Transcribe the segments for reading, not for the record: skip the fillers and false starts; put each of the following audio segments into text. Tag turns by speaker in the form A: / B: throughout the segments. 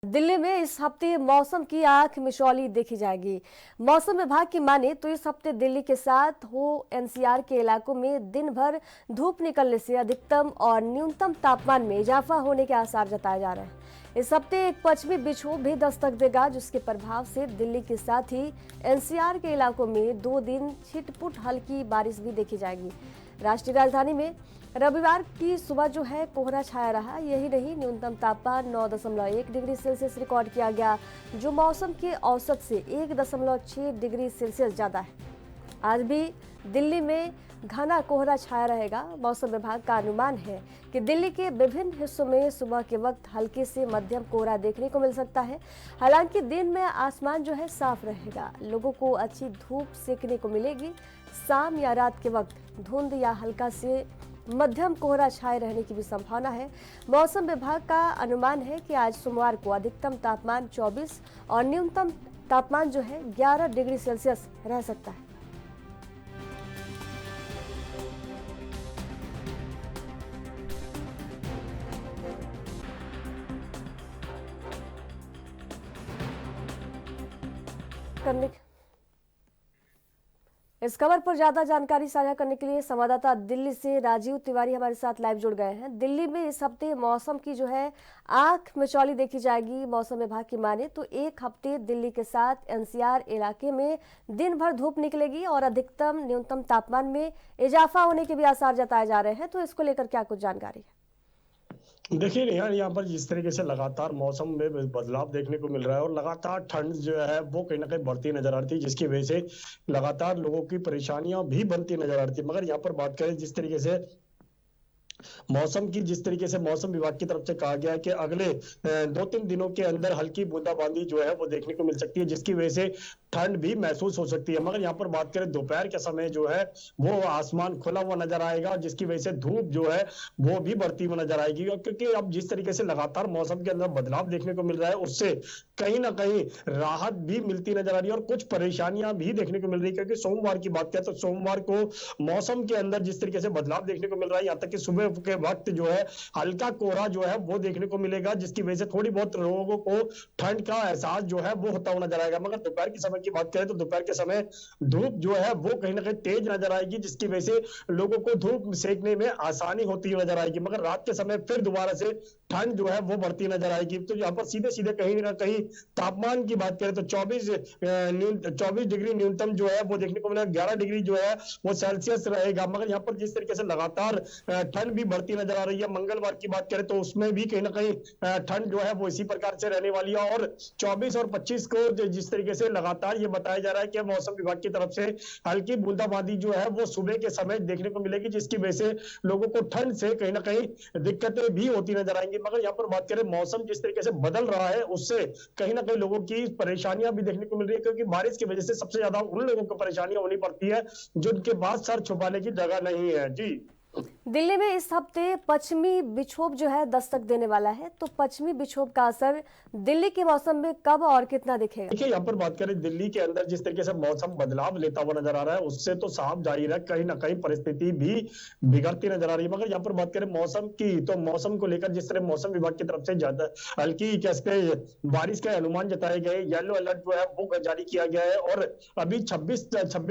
A: दिल्ली में इस हफ्ते मौसम की आंख मिचौली देखी जाएगी। मौसम विभाग की माने तो इस हफ्ते दिल्ली के साथ हो एनसीआर के इलाकों में दिन भर धूप निकलने से अधिकतम और न्यूनतम तापमान में इजाफा होने के आसार जताए जा रहे हैं। इस हफ्ते एक पश्चिमी विक्षोभ भी दस्तक देगा, जिसके प्रभाव से दिल्ली के साथ ही एनसीआर के इलाकों में 2 दिन छिटपुट हल्की बारिश भी देखी जाएगी। राष्ट्रीय राजधानी में रविवार की सुबह जो है कोहरा छाया रहा। यही नहीं, न्यूनतम तापमान 9.1 डिग्री सेल्सियस रिकॉर्ड किया गया, जो मौसम के औसत से 1.6 डिग्री सेल्सियस ज्यादा है। आज भी दिल्ली में घना कोहरा छाया रहेगा। मौसम विभाग का अनुमान है कि दिल्ली के विभिन्न हिस्सों में सुबह के वक्त हल्के से मध्यम कोहरा देखने को मिल सकता है। हालांकि दिन में आसमान जो है साफ रहेगा, लोगों को अच्छी धूप सेकने को मिलेगी। शाम या रात के वक्त धुंध या हल्का से मध्यम कोहरा छाए रहने की भी संभावना है। मौसम विभाग का अनुमान है कि आज सोमवार को अधिकतम तापमान 24 और न्यूनतम तापमान जो है 11 डिग्री सेल्सियस रह सकता है। इस खबर पर ज्यादा जानकारी साझा करने के लिए संवाददाता दिल्ली से राजीव तिवारी हमारे साथ लाइव जुड़ गए हैं। दिल्ली में इस हफ्ते मौसम की जो है आंख मिचौली देखी जाएगी। मौसम विभाग की माने तो एक हफ्ते दिल्ली के साथ एनसीआर इलाके में दिन भर धूप निकलेगी और अधिकतम न्यूनतम तापमान में इजाफा होने के भी आसार जताए जा रहे हैं। तो इसको लेकर क्या कुछ जानकारी है?
B: देखिए रेहान, यहाँ पर जिस तरीके से लगातार मौसम में बदलाव देखने को मिल रहा है और लगातार ठंड जो है वो कहीं ना कहीं बढ़ती नजर आ रही है, जिसकी वजह से लगातार लोगों की परेशानियां भी बनती नजर आ रही थी। मगर यहाँ पर बात करें जिस तरीके से मौसम की, जिस तरीके से मौसम विभाग की तरफ से कहा गया है कि अगले 2-3 दिनों के अंदर हल्की बूंदाबांदी जो है वो देखने को मिल सकती है, जिसकी वजह से ठंड भी महसूस हो सकती है। मगर यहाँ पर बात करें दोपहर के समय जो है वो आसमान खुला हुआ नजर आएगा, जिसकी वजह से धूप जो है वो भी बढ़ती हुई नजर आएगी। और क्योंकि अब जिस तरीके से लगातार मौसम के अंदर बदलाव देखने को मिल रहा है, उससे कहीं ना कहीं राहत भी मिलती नजर आ रही है और कुछ परेशानियां भी देखने को मिल रही है। क्योंकि सोमवार की बात करें तो सोमवार को मौसम के अंदर जिस तरीके से बदलाव देखने को मिल रहा है, यहाँ तक कि सुबह के वक्त जो है हल्का कोहरा जो है वो देखने को मिलेगा, जिसकी वजह से थोड़ी बहुत लोगों को ठंड का एहसास जो है वो होता हुआ नजर आएगा। मगर दोपहर के समय की बात करें तो दोपहर के समय धूप जो है वो कहीं ना कहीं तेज नजर आएगी, जिसकी वजह से लोगों को धूप सेकने में आसानी होती नजर आएगी। मगर रात के समय फिर दोबारा से ठंड जो है वो बढ़ती नजर आएगी। तो यहाँ पर सीधे सीधे कहीं ना कहीं तापमान की बात करें तो 24 डिग्री न्यूनतम जो है वो देखने को मिलेगा, 11 डिग्री जो है वो सेल्सियस रहेगा। मगर यहाँ पर जिस तरीके से लगातार ठंड भी बढ़ती नजर आ रही है, मंगलवार की बात करें तो उसमें भी कहीं ना कहीं ठंड जो है वो इसी प्रकार से रहने वाली है। और 24 और 25 को जिस तरीके से लगातार ये बताया जा रहा है कि मौसम विभाग की तरफ से हल्की बूंदाबांदी जो है वो सुबह के समय देखने को मिलेगी, जिसकी वजह से लोगों को ठंड से कहीं ना कहीं दिक्कतें भी होती नजर आएंगी। मगर यहाँ पर बात करें मौसम जिस तरीके से बदल रहा है, उससे कहीं ना कहीं लोगों की परेशानियां भी देखने को मिल रही है, क्योंकि बारिश की वजह से सबसे ज्यादा उन लोगों को परेशानियां होनी पड़ती है जिनके पास सर छुपाने की जगह नहीं है। जी,
A: दिल्ली में इस हफ्ते पश्चिमी विक्षोभ जो है दस्तक देने वाला है। तो पश्चिमी विक्षोभ का असर दिल्ली के मौसम में कब और कितना दिखेगा?
B: देखिए यहाँ पर बात करें दिल्ली के अंदर जिस तरीके से मौसम बदलाव लेता हुआ नजर आ रहा है, उससे तो साफ जाहिर है कहीं ना कहीं परिस्थिति भी बिगड़ती नजर आ रही है। मगर यहाँ पर बात करें मौसम की, तो मौसम को लेकर जिस तरह मौसम विभाग की तरफ से ज्यादा हल्की कैसे बारिश के अनुमान जताए गए, येलो अलर्ट जो है वो जारी किया गया है। और अभी 26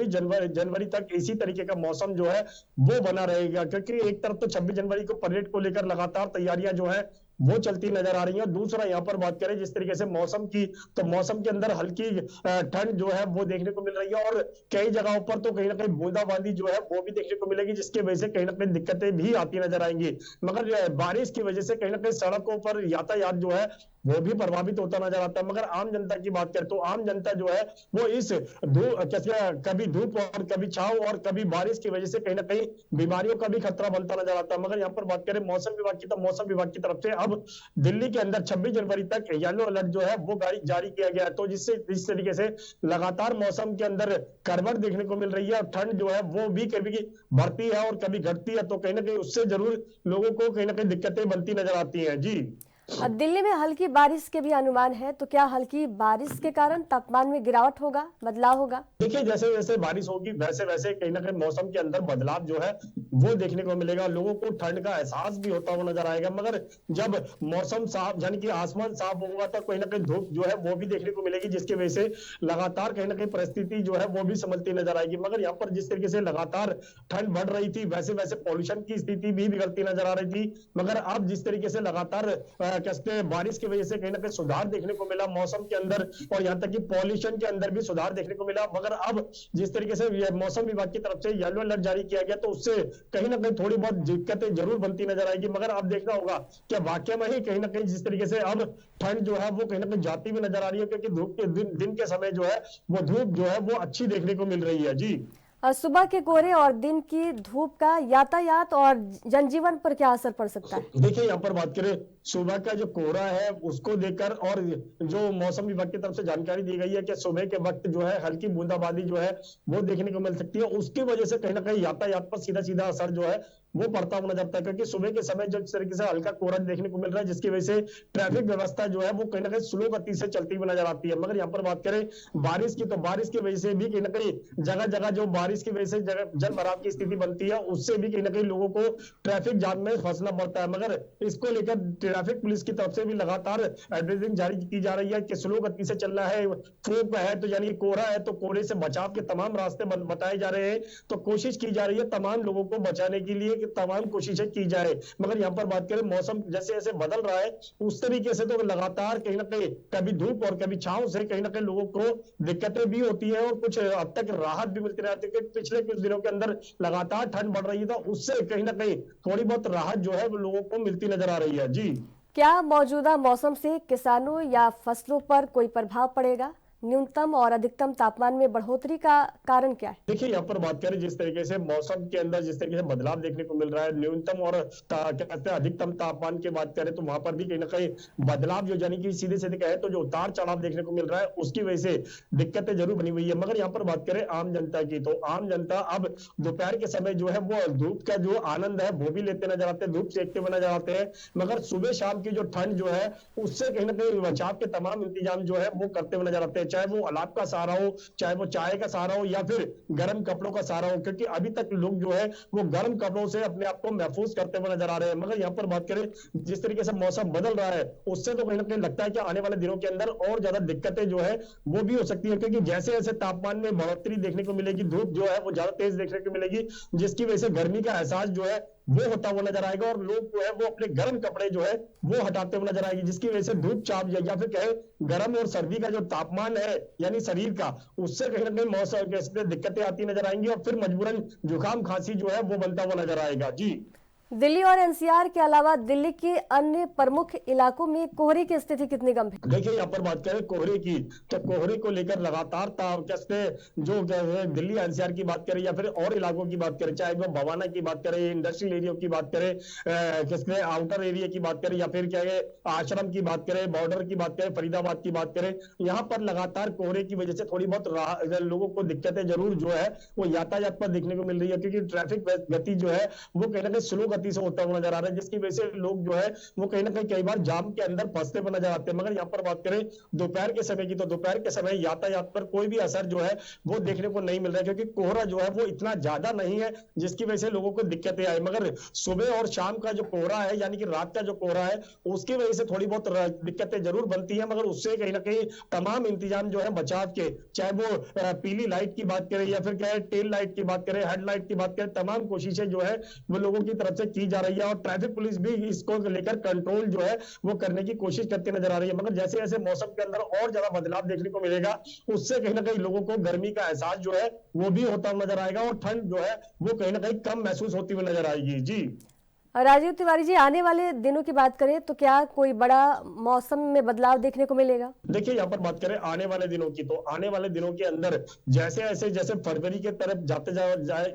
B: जनवरी तक इसी तरीके का मौसम जो है वो बना रहेगा, क्योंकि एक तरफ तो 26 जनवरी को परेड को लेकर लगातार तैयारियां जो है वो चलती नजर आ रही है। और दूसरा यहाँ पर बात करें जिस तरीके से मौसम की, तो मौसम के अंदर हल्की ठंड जो है वो देखने को मिल रही है और कई जगहों पर तो कहीं ना कहीं बूंदाबांदी जो है वो भी देखने को मिलेगी, जिसकी वजह से कहीं ना कहीं दिक्कतें भी आती नजर आएंगी। मगर बारिश की वजह से कहीं ना कहीं सड़कों पर यातायात जो है वो भी प्रभावित होता नजर आता है। मगर आम जनता की बात करें तो आम जनता जो है वो इस कभी धूप और कभी छाव और कभी बारिश की वजह से कहीं ना कहीं बीमारियों का भी खतरा बनता नजर आता है। मगर यहाँ पर बात करें मौसम विभाग की, तो मौसम विभाग की तरफ से अब दिल्ली के अंदर 26 जनवरी तक येलो अलर्ट जो है वो जारी किया गया है। तो जिससे इस तरीके से लगातार मौसम के अंदर करवट देखने को मिल रही है और ठंड जो है वो भी कभी बढ़ती है और कभी घटती है। तो कहीं ना कहीं उससे जरूर लोगों को कहीं ना कहीं दिक्कतें बनती नजर आती हैं। जी,
A: दिल्ली में हल्की बारिश के भी अनुमान है, तो क्या हल्की बारिश के कारण तापमान में गिरावट होगा, बदलाव होगा?
B: देखिए, जैसे जैसे बारिश होगी वैसे वैसे कहीं ना कहीं मौसम के अंदर बदलाव जो है वो देखने को मिलेगा। लोगों को ठंड का एहसास भी होता हुआ नजर आएगा। मगर जब मौसम साफ यानी कि आसमान साफ होगा तो कहीं ना कहीं धूप जो है वो भी देखने को मिलेगी, जिसकी वजह से लगातार कहीं ना कहीं परिस्थिति जो है वो भी संभलती नजर आएगी। मगर यहाँ पर जिस तरीके से लगातार ठंड बढ़ रही थी वैसे वैसे पॉल्यूशन की स्थिति भी बिगड़ती नजर आ रही थी। मगर अब जिस तरीके से लगातार कहते हैं बारिश की वजह से कहीं ना कहीं सुधार देखने को मिला मौसम के अंदर, और यहाँ तक कि पॉल्यूशन के अंदर भी सुधार देखने को मिला। मगर अब जिस तरीके से मौसम विभाग की तरफ से येलो अलर्ट जारी किया गया तो उससे कहीं ना कहीं थोड़ी बहुत दिक्कतें जरूर बनती नजर आएगी। मगर अब देखना होगा कि वाकई में ही कहीं ना कहीं जिस तरीके से अब ठंड जो है वो कहीं ना कहीं जाती हुई नजर आ रही है, क्योंकि धूप के दिन के समय जो है वो धूप जो है वो अच्छी देखने को मिल रही है। जी,
A: सुबह के कोहरे और दिन की धूप का यातायात और जनजीवन पर क्या असर पड़ सकता है?
B: देखिए, यहाँ पर बात करें सुबह का जो कोहरा है उसको देखकर, और जो मौसम विभाग की तरफ से जानकारी दी गई है कि सुबह के वक्त जो है हल्की बूंदाबांदी जो है वो देखने को मिल सकती है। उसकी वजह से कहीं ना कहीं यातायात पर सीधा सीधा असर जो है वो पड़ता हुआ नजर आता है, क्योंकि सुबह के समय जिस तरीके से हल्का कोहरा देखने को मिल रहा है जिसकी वजह से ट्रैफिक व्यवस्था जो है वो कहीं ना कहीं स्लो गति से चलती हुई नजर आती है। मगर यहाँ पर बात करें बारिश की, तो बारिश की वजह से भी कहीं ना कहीं जगह जगह जो बारिश की वजह से जल भराव की स्थिति बनती है उससे भी कहीं ना कहीं लोगों को ट्रैफिक जाम में फंसना पड़ता है। मगर इसको लेकर ट्रैफिक पुलिस की तरफ से भी लगातार एडवाइजरी जारी की जा रही है कि स्लो गति से चलना है। फोग है तो यानी कोहरा है तो कोहरे से बचाव के तमाम रास्ते बताए जा रहे हैं, तो कोशिश की जा रही है तमाम लोगों को बचाने के लिए कि तमाम कोशिशें की जाए। मगर यहाँ पर बात करें मौसम जैसे जैसे बदल रहा है उस तरीके से तो लगातार कहीं ना कहीं कभी धूप और कभी छांव से कहीं ना कहीं लोगों को दिक्कतें भी होती है और कुछ अब तक राहत भी मिलती रहती है। पिछले कुछ दिनों के अंदर लगातार ठंड बढ़ रही है तो उससे कहीं ना कहीं थोड़ी बहुत राहत जो है वो लोगों को मिलती नजर आ रही है। जी,
A: क्या मौजूदा मौसम से किसानों या फसलों पर कोई प्रभाव पड़ेगा? न्यूनतम और अधिकतम तापमान में बढ़ोतरी का कारण क्या है?
B: देखिए, यहाँ पर बात करें जिस तरीके से मौसम के अंदर जिस तरीके से बदलाव देखने को मिल रहा है, न्यूनतम और क्या कहते हैं अधिकतम तापमान की बात करें तो वहां पर भी कहीं ना कहीं बदलाव जो यानी कि सीधे सीधे कहे तो जो उतार चढ़ाव देखने को मिल रहा है उसकी वजह से दिक्कतें जरूर बनी हुई है। मगर यहाँ पर बात करें आम जनता की, तो आम जनता अब दोपहर के समय जो है वो धूप का जो आनंद है वो भी लेते नजर आते हैं, धूप सेकते हुए नजर आते हैं। मगर सुबह शाम की जो ठंड जो है उससे कहीं ना कहीं बचाव के तमाम इंतजाम जो है वो करते हुए नजर आते हैं, चाहे वो अलाव का सहारा हो, चाहे वो चाय का सहारा हो या फिर गर्म कपड़ों का सहारा हो, क्योंकि अभी तक लोग जो है वो गर्म कपड़ों से अपने आप को महफूज करते हुए नजर आ रहे हैं। मगर यहाँ पर बात करें जिस तरीके से मौसम बदल रहा है उससे तो कहीं ना कहीं लगता है कि आने वाले दिनों के अंदर और ज्यादा दिक्कतें जो है वो भी हो सकती है, क्योंकि जैसे जैसे तापमान में बढ़ोतरी देखने को मिलेगी, धूप जो है वो ज्यादा तेज देखने को मिलेगी, जिसकी वजह से गर्मी का एहसास जो है वो होता हुआ नजर आएगा और लोग जो है वो अपने गर्म कपड़े जो है वो हटाते हुए नजर आएगी, जिसकी वजह से धूप चाप या फिर कहे गर्म और सर्दी का जो तापमान है यानी शरीर का, उससे कहीं ना कहीं मौसम के दिक्कतें आती नजर आएंगी और फिर मजबूरन जुकाम खांसी जो है वो बनता हुआ नजर आएगा। जी,
A: दिल्ली और एनसीआर के अलावा दिल्ली के अन्य प्रमुख इलाकों में कोहरे की स्थिति कितनी गंभीर?
B: देखिए, यहाँ पर बात करें कोहरे की, तो कोहरे को लेकर लगातार जो दिल्ली एनसीआर की बात करें या फिर और इलाकों की बात करें, चाहे वो भवाना की बात करें, इंडस्ट्रियल एरिया की बात करें, किसने आउटर एरिया की बात करें या फिर क्या है आश्रम की बात करें, बॉर्डर की बात करें, फरीदाबाद की बात करें, यहाँ पर लगातार कोहरे की वजह से थोड़ी बहुत लोगों को दिक्कतें जरूर जो है वो यातायात पर देखने को मिल रही है, क्योंकि ट्रैफिक गति जो है वो कहीं ना कहीं स्लो गति से होता हुआ नजर आ रहा है, जिसकी वजह से लोग जो है वो कहीं ना कहीं कई बार जाम के अंदर फंसते हुए नजर आते हैं। मगर यहाँ पर बात करें दोपहर के समय की, तो दोपहर के समय यातायात पर कोई भी असर जो है वो देखने को नहीं मिल रहा है, क्योंकि कोहरा जो है वो इतना ज्यादा नहीं है जिसकी वजह से लोगों को दिक्कतें आई। मगर सुबह और शाम का जो कोहरा है यानी कि रात का जो कोहरा है उसकी वजह से थोड़ी बहुत दिक्कतें जरूर बनती है, मगर उससे कहीं ना कहीं तमाम इंतजाम जो है बचाव के, चाहे वो पीली लाइट की बात करें या फिर क्या है टेल लाइट की बात करें, हेडलाइट की बात करें, तमाम कोशिशें जो है वो लोगों की तरफ से की जा रही है और ट्रैफिक पुलिस भी इसको लेकर कंट्रोल जो है वो करने की कोशिश करती नजर आ रही है। मगर जैसे जैसे मौसम के अंदर और ज्यादा बदलाव देखने को मिलेगा उससे कहीं ना कहीं लोगों को गर्मी का एहसास जो है वो भी होता नजर आएगा और ठंड जो है वो कहीं ना कहीं कम महसूस होती हुई नजर आएगी। जी,
A: राजीव तिवारी जी, आने वाले दिनों की बात करें तो क्या कोई बड़ा मौसम में बदलाव देखने को मिलेगा?
B: देखिए, यहाँ पर बात करें आने वाले दिनों की, तो आने वाले दिनों के अंदर जैसे फरवरी के तरफ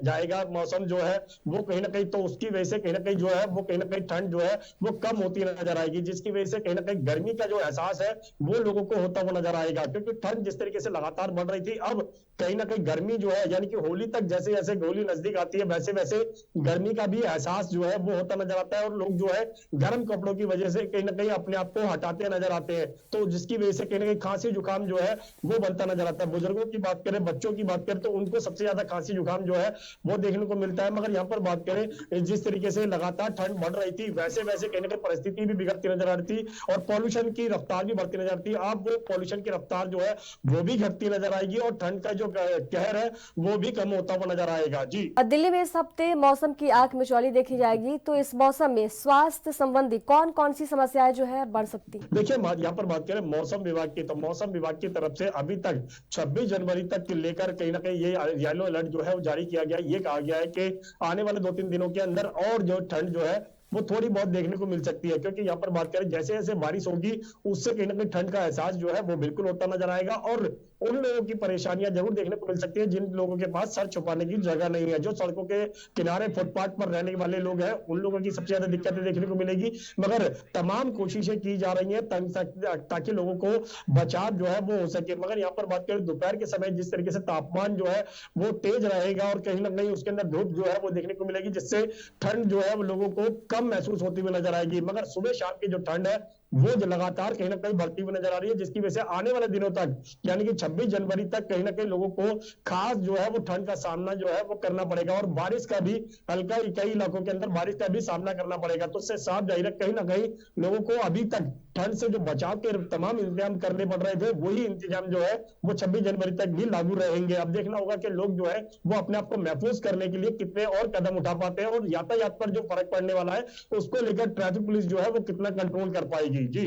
B: जाएगा मौसम जो है वो कहीं ना कहीं, तो उसकी वजह से कहीं ना कहीं जो है वो कहीं ना कहीं ठंड जो है वो कम होती नजर आएगी, जिसकी वजह से कहीं ना कहीं गर्मी का जो एहसास है वो लोगों को होता हुआ नजर आएगा, क्योंकि ठंड जिस तरीके से लगातार बढ़ रही थी अब कहीं ना कहीं गर्मी जो है यानी कि होली तक जैसे जैसे होली नजदीक आती है वैसे वैसे गर्मी का भी एहसास जो है वो बढ़ता नजर आता है और लोग जो है गर्म कपड़ों की वजह से कहीं ना कहीं अपने आप को हटाते नजर आते हैं, तो जिसकी वजह से कहीं ना कहीं खांसी जुकाम जो है वो बनता नजर आता है। बुजुर्गों की बात करें, बच्चों की बात करें, तो उनको सबसे ज्यादा खांसी जुकाम जो है वो देखने को मिलता है। मगर यहाँ पर बात करें, जिस तरीके से लगातार ठंड बढ़ रही थी, वैसे वैसे कहीं ना कहीं परिस्थिति भी बिगड़ती नजर आ रही थी और पॉल्यूशन की रफ्तार भी बढ़ती नजर आती है। अब वो पॉल्यूशन की रफ्तार जो है वो भी घटती नजर आएगी और ठंड का जो कहर है वो भी कम होता हुआ नजर आएगा। जी,
A: दिल्ली में इस हफ्ते मौसम की आंख मिचौली देखी जाएगी, तो इस मौसम में स्वास्थ्य संबंधी कौन कौन सी समस्याएं जो है बढ़ सकती है?
B: देखिए यहाँ पर बात करें मौसम विभाग की, तो मौसम विभाग की तरफ से अभी तक 26 जनवरी तक लेकर कहीं ना कहीं ये येलो अलर्ट जो है वो जारी किया गया। ये कहा गया है कि आने वाले 2-3 दिनों के अंदर और जो ठंड जो है वो थोड़ी बहुत देखने को मिल सकती है, क्योंकि यहाँ पर बात करें जैसे जैसे बारिश होगी उससे कहीं ना कहीं ठंड का एहसास जो है वो बिल्कुल होता नजर आएगा और उन लोगों की परेशानियां जरूर देखने को मिल सकती है जिन लोगों के पास सर छुपाने की जगह नहीं है। जो सड़कों के किनारे फुटपाथ पर रहने वाले लोग हैं उन लोगों की सबसे ज्यादा दिक्कतें देखने को मिलेगी। मगर तमाम कोशिशें की जा रही है ताकि लोगों को बचाव जो है वो हो सके। मगर यहाँ पर बात करें दोपहर के समय जिस तरीके से तापमान जो है वो तेज रहेगा और कहीं ना कहीं उसके अंदर धूप जो है वो देखने को मिलेगी, जिससे ठंड जो है वो लोगों को कम महसूस होती हुई नजर आएगी। मगर सुबह शाम की जो ठंड है वो जो लगातार कहीं ना कहीं बढ़ती हुई नजर आ रही है, जिसकी वजह से आने वाले दिनों तक यानी कि 26 जनवरी तक कहीं ना कहीं लोगों को खास जो है वो ठंड का सामना जो है वो करना पड़ेगा और बारिश का भी हल्का कई इलाकों के अंदर बारिश का भी सामना करना पड़ेगा। तो इससे साफ जाहिर है कहीं ना कहीं लोगों को अभी तक ठंड से जो बचाव के तमाम इंतजाम करने पड़ रहे थे वही इंतजाम जो है वो 26 जनवरी तक भी लागू रहेंगे। अब देखना होगा कि लोग जो है वो अपने आप को महफूज करने के लिए कितने और कदम उठा पाते हैं और यातायात पर जो फर्क पड़ने वाला है उसको लेकर ट्रैफिक पुलिस जो है वो कितना कंट्रोल कर पाएगी। जी